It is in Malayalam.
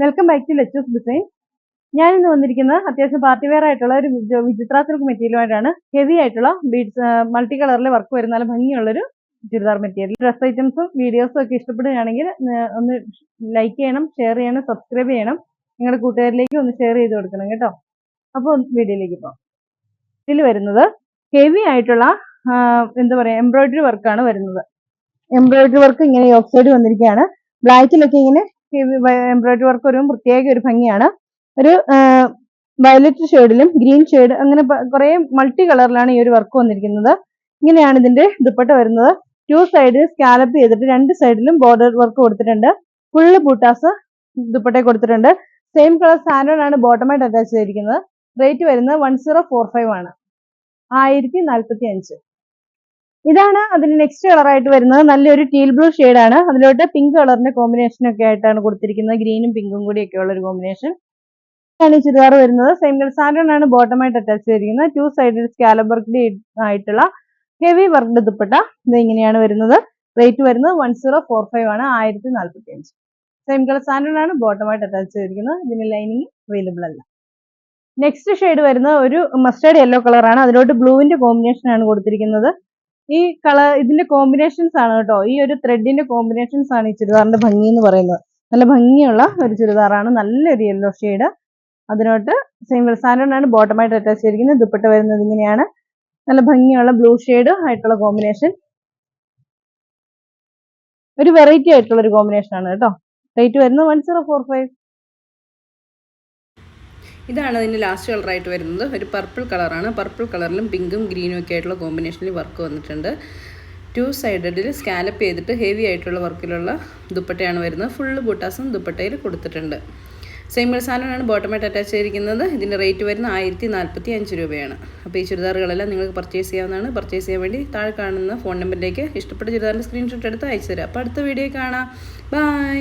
Welcome back to Lechu's design. ഞാൻ ഇന്ന് വന്നിരിക്കുന്നത് അത്യാവശ്യം പാർട്ടി വെയർ ആയിട്ടുള്ള ഒരു വിചിത്ര സിൽക്ക് മെറ്റീരിയലുമായിട്ടാണ്. ഹെവി ആയിട്ടുള്ള ബീഡ്സ് മൾട്ടി കളറിൽ വർക്ക് വരുന്ന നല്ല ഭംഗിയുള്ളൊരു ചുരിദാർ മെറ്റീരിയൽ. ഡ്രസ് ഐറ്റംസും വീഡിയോസും ഒക്കെ ഇഷ്ടപ്പെടുകയാണെങ്കിൽ ഒന്ന് ലൈക്ക് ചെയ്യണം, ഷെയർ ചെയ്യണം, സബ്സ്ക്രൈബ് ചെയ്യണം. നിങ്ങളുടെ കൂട്ടുകാരിലേക്ക് ഒന്ന് ഷെയർ ചെയ്ത് കൊടുക്കണം കേട്ടോ. അപ്പോൾ വീഡിയോയിലേക്ക് പോകാം. ഇതിൽ വരുന്നത് ഹെവി ആയിട്ടുള്ള എന്താ പറയുക എംബ്രോയിഡറി വർക്കാണ് വരുന്നത്. എംബ്രോയിഡറി വർക്ക് ഇങ്ങനെ യോക്ക് സൈഡ് വന്നിരിക്കുകയാണ്. ബ്ലാക്കിലൊക്കെ ഇങ്ങനെ എംബ്രോയിഡറി വർക്ക് വരുമ്പോൾ പ്രത്യേക ഒരു ഭംഗിയാണ്. ഒരു വയലറ്റ് ഷെയ്ഡിലും ഗ്രീൻ ഷെയ്ഡ് അങ്ങനെ കുറെ മൾട്ടി കളറിലാണ് ഈ ഒരു വർക്ക് വന്നിരിക്കുന്നത്. ഇങ്ങനെയാണ് ഇതിന്റെ ദുപ്പട്ട വരുന്നത്. 2 സൈഡ് സ്കാലപ്പ് ചെയ്തിട്ട് 2 സൈഡിലും ബോർഡർ വർക്ക് കൊടുത്തിട്ടുണ്ട്. ഫുള്ള് ബൂട്ടാസ് ദുപ്പട്ട കൊടുത്തിട്ടുണ്ട്. സെയിം കളർ സാൻഡോൺ ആണ് ബോട്ടമായിട്ട് അറ്റാച്ച് ചെയ്തിരിക്കുന്നത്. റേറ്റ് വരുന്നത് 1045 ആണ്, 1045. ഇതാണ് അതിന് നെക്സ്റ്റ് കളർ ആയിട്ട് വരുന്നത്. നല്ലൊരു ടീൽ ബ്ലൂ ആണ്. അതിലോട്ട് പിങ്ക് കളറിന്റെ കോമ്പിനേഷൻ ഒക്കെ ആയിട്ടാണ് കൊടുത്തിരിക്കുന്നത്. ഗ്രീനും പിങ്കും കൂടി ഒക്കെ ഉള്ള ഒരു കോമ്പിനേഷൻ ആണ് ഈ ചുരിദാർ വരുന്നത്. സെയിം കളർ സാൻഡോൺ ആണ് ബോട്ടമായിട്ട് അറ്റാച്ച് ചെയ്തിരിക്കുന്നത്. 2 സൈഡിൽ സ്കാലപ്പ് വർക്ക് ആയിട്ടുള്ള ഹെവി വർക്ക് ദുപ്പട്ട ഇത് ഇങ്ങനെയാണ് വരുന്നത്. റേറ്റ് വരുന്നത് 1045 ആണ്, 1045. സെയിം കളർ സാൻഡോൺ ആണ് ബോട്ടമായിട്ട് അറ്റാച്ച് ചെയ്തിരിക്കുന്നത്. ഇതിന് ലൈനിങ് അവൈലബിൾ അല്ല. നെക്സ്റ്റ് ഷെയ്ഡ് വരുന്നത് ഒരു മസ്റ്റേർഡ് യെല്ലോ കളറാണ്. അതിലോട്ട് ബ്ലൂവിന്റെ കോമ്പിനേഷൻ ആണ് കൊടുത്തിരിക്കുന്നത്. ഈ കളർ ഇതിന്റെ കോമ്പിനേഷൻസ് ആണ് കേട്ടോ. ഈ ഒരു ത്രെഡിന്റെ കോമ്പിനേഷൻസ് ആണ് ഈ ചുരിദാറിന്റെ ഭംഗി എന്ന് പറയുന്നത്. നല്ല ഭംഗിയുള്ള ഒരു ചുരിദാറാണ്. നല്ലൊരു യെല്ലോ ഷെയ്ഡ്. അതിനോട്ട് സെയിം സാൻഡോൺ ആണ് ബോട്ടമായിട്ട് അറ്റാച്ച് ചെയ്തിരിക്കുന്നത്. ദുപ്പട്ട വരുന്നത് ഇങ്ങനെയാണ്. നല്ല ഭംഗിയുള്ള ബ്ലൂ ഷെയ്ഡ് ആയിട്ടുള്ള കോമ്പിനേഷൻ. ഒരു വെറൈറ്റി ആയിട്ടുള്ള ഒരു കോമ്പിനേഷൻ ആണ് കേട്ടോ. റേറ്റ് വരുന്നത് 1045. ഇതാണ് അതിൻ്റെ ലാസ്റ്റ് കളറായിട്ട് വരുന്നത്. ഒരു പർപ്പിൾ കളറാണ്. പർപ്പിൾ കളറിലും പിങ്കും ഗ്രീനും ഒക്കെ ആയിട്ടുള്ള കോമ്പിനേഷനിൽ വർക്ക് വന്നിട്ടുണ്ട്. 2 സൈഡിൽ സ്കാലപ്പ് ചെയ്തിട്ട് ഹെവി ആയിട്ടുള്ള വർക്കിലുള്ള ദുപ്പട്ടയാണ് വരുന്നത്. ഫുള്ള് ബൂട്ടാസും ദുപ്പട്ടയിൽ കൊടുത്തിട്ടുണ്ട്. സെയിം സാധനമാണ് ബോട്ടമായിട്ട് അറ്റാച്ച് ചെയ്തിരിക്കുന്നത്. ഇതിൻ്റെ റേറ്റ് വരുന്നത് 1045 രൂപയാണ്. അപ്പോൾ ഈ ചുരിദാറുകളെല്ലാം നിങ്ങൾക്ക് പർച്ചേസ് ചെയ്യാവുന്നതാണ്. പർച്ചേസ് ചെയ്യാൻ വേണ്ടി താഴെ കാണുന്ന ഫോൺ നമ്പറിലേക്ക് ഇഷ്ടപ്പെട്ട ചുരിദാറിൻ്റെ സ്ക്രീൻഷോട്ട് എടുത്ത് അയച്ചു തരാം. അപ്പോൾ അടുത്ത വീഡിയോ കാണാം. ബൈ.